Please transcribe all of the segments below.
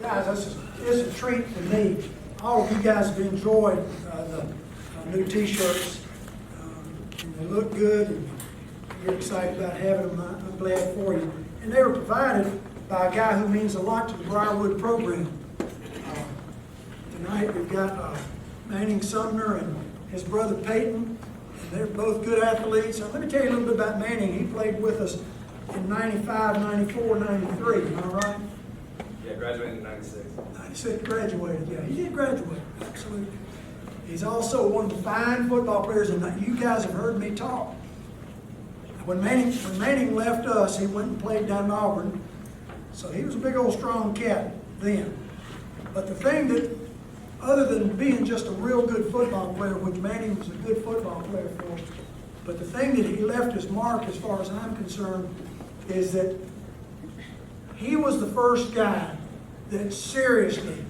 Guys, it's a treat for me. All of you guys have enjoyed the new T-shirts. And they look good, and you're excited about having them. I'm glad for you. And they were provided by a guy who means a lot to the Briarwood program. Tonight we've got Manning Sumner and his brother Peyton. And they're both good athletes. Let me tell you a little bit about Manning. He played with us in 95, 94, 93. Am I right? Yeah, graduated in 96. 96 graduated, yeah. He did graduate, absolutely. He's also one of the fine football players, and you guys have heard me talk. When Manning left us, he went and played down in Auburn. So he was a big old strong cat then. But the thing that, other than being just a real good football player, which Manning was a good football player for us, but the thing that he left his mark, as far as I'm concerned, is that he was the first guy that seriously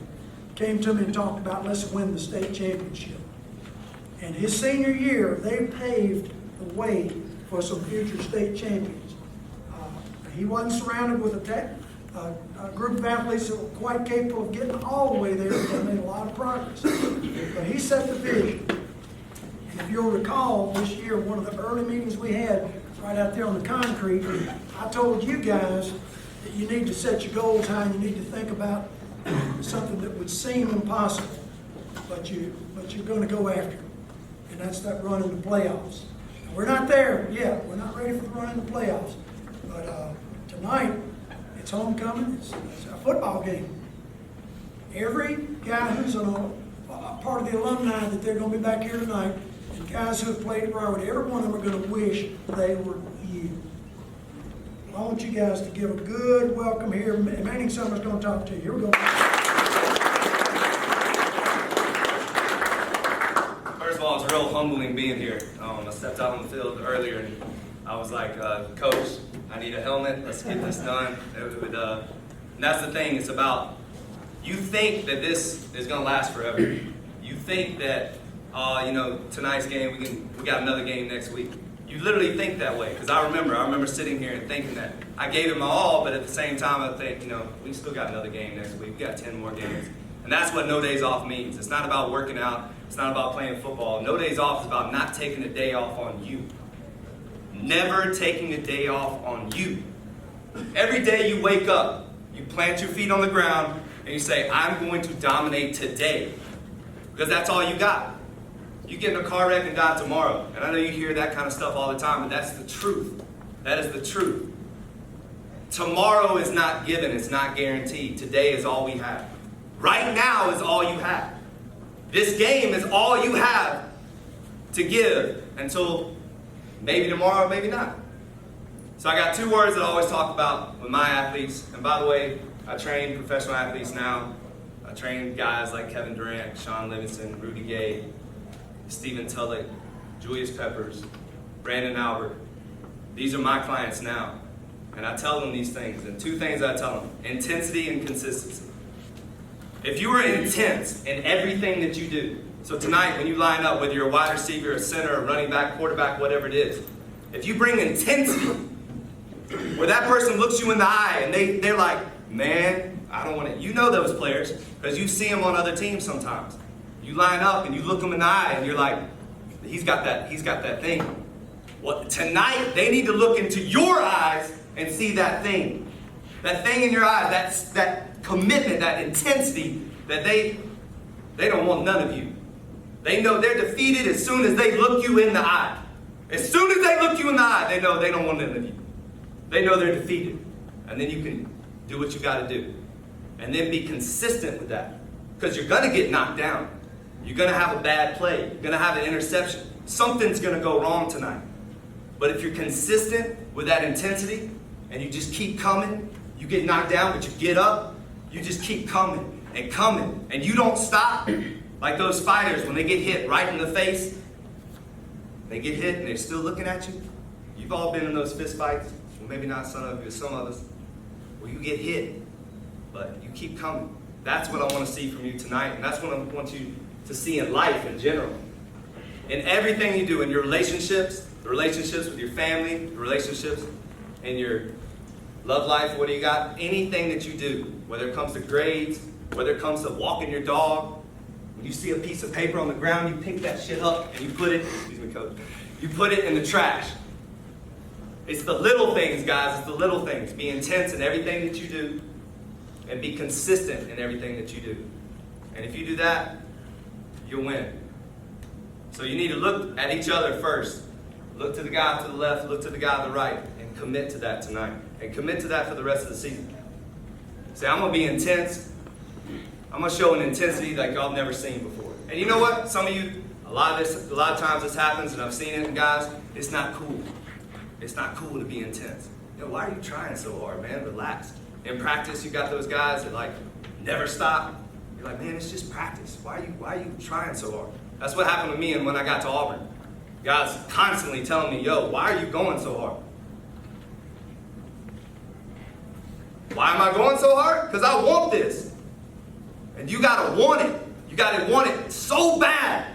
came to me and talked about, let's win the state championship. And his senior year, they paved the way for some future state champions. He wasn't surrounded with a group of athletes that were quite capable of getting all the way there, but they made a lot of progress. But he set the vision. And if you'll recall, this year, one of the early meetings we had right out there on the concrete, I told you guys that you need to set your goals high, and you need to think about something that would seem impossible, but you're going to go after it. And that's that run in the playoffs. We're not there yet. We're not ready for the run in the playoffs. But tonight, it's homecoming. It's a football game. Every guy who's a part of the alumni that they're going to be back here tonight, and guys who have played at Briarwood, every one of them are going to wish they were you. I want you guys to give a good welcome here. Manning Sumner's going to talk to you. Here we go. First of all, it's real humbling being here. I stepped out on the field earlier and I was like, Coach, I need a helmet. Let's get this done. And that's the thing. It's about, you think that this is going to last forever. You think that, tonight's game, we got another game next week. You literally think that way, because I remember sitting here and thinking that. I gave it my all, but at the same time I think, we still got another game next week. We got 10 more games. And that's what no days off means. It's not about working out. It's not about playing football. No days off is about not taking a day off on you. Never taking a day off on you. Every day you wake up, you plant your feet on the ground, and you say, I'm going to dominate today. Because that's all you got. You get in a car wreck and die tomorrow. And I know you hear that kind of stuff all the time, but that's the truth. That is the truth. Tomorrow is not given. It's not guaranteed. Today is all we have. Right now is all you have. This game is all you have to give until maybe tomorrow, maybe not. So I got two words that I always talk about with my athletes. And by the way, I train professional athletes now. I train guys like Kevin Durant, Sean Livingston, Rudy Gay, Stephen Tulloch, Julius Peppers, Brandon Albert. These are my clients now. And I tell them these things. And two things I tell them: intensity and consistency. If you are intense in everything that you do, so tonight when you line up, whether you're a wide receiver, a center, a running back, quarterback, whatever it is, if you bring intensity, where that person looks you in the eye and they're like, man, I don't want it. You know those players because you see them on other teams sometimes. You line up and you look them in the eye and you're like, he's got that thing. Well, tonight they need to look into your eyes and see that thing. That thing in your eyes, that commitment, that intensity that they don't want none of you. They know they're defeated as soon as they look you in the eye. As soon as they look you in the eye, they know they don't want none of you. They know they're defeated. And then you can do what you got to do. And then be consistent with that. Because you're going to get knocked down. You're going to have a bad play. You're going to have an interception. Something's going to go wrong tonight. But if you're consistent with that intensity and you just keep coming, you get knocked down, but you get up, you just keep coming and coming. And you don't stop. Like those fighters, when they get hit right in the face, they get hit and they're still looking at you. You've all been in those fist fights. Well, maybe not some of you, some of us. Where you get hit, but you keep coming. That's what I want to see from you tonight. And that's what I want you to see in life in general. In everything you do, in your relationships, the relationships with your family, the relationships in your Love life, what do you got? Anything that you do, whether it comes to grades, whether it comes to walking your dog, when you see a piece of paper on the ground, you pick that shit up and you put it, excuse me, coach, you put it in the trash. It's the little things, guys. It's the little things. Be intense in everything that you do and be consistent in everything that you do. And if you do that, you'll win. So you need to look at each other first. Look to the guy to the left, look to the guy to the right, and commit to that tonight. And commit to that for the rest of the season. Say, I'm going to be intense. I'm going to show an intensity like y'all have never seen before. And you know what? Some of you, a lot of times this happens, and I've seen it, guys. It's not cool. It's not cool to be intense. You know, why are you trying so hard, man? Relax. In practice, you got those guys that like never stop. You're like, man, it's just practice. Why are you trying so hard? That's what happened to me and when I got to Auburn. Guys constantly telling me, yo, why are you going so hard? Why am I going so hard? Because I want this. And you gotta want it. You gotta want it so bad.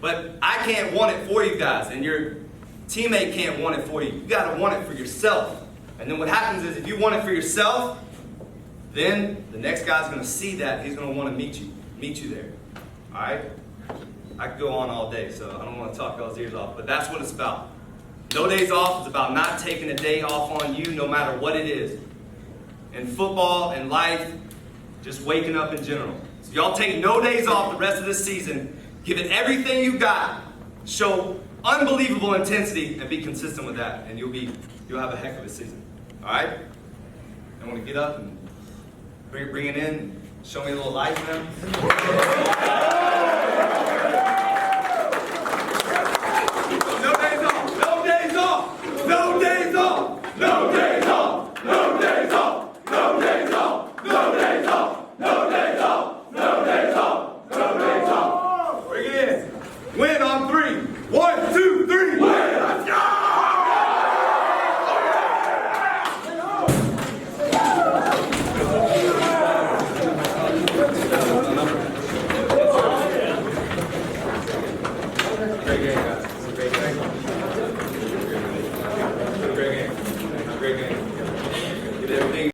But I can't want it for you guys, and your teammate can't want it for you. You gotta want it for yourself. And then what happens is if you want it for yourself, then the next guy's gonna see that. He's gonna want to meet you there. All right? I could go on all day, so I don't want to talk y'all's ears off, but that's what it's about. No days off is about not taking a day off on you, no matter what it is. In football and life, just waking up in general. So y'all take no days off the rest of this season. Give it everything you got. Show unbelievable intensity and be consistent with that, and you'll have a heck of a season. All right? I want to get up and bring it in. Show me a little life, man. No days off. No days off. No days off. No days off. No days off. No days off. No days off. No days off. No days off. No days off. Bring it in. Win on 3. 1, 2, 3. Win. Let's go. Great game, guys.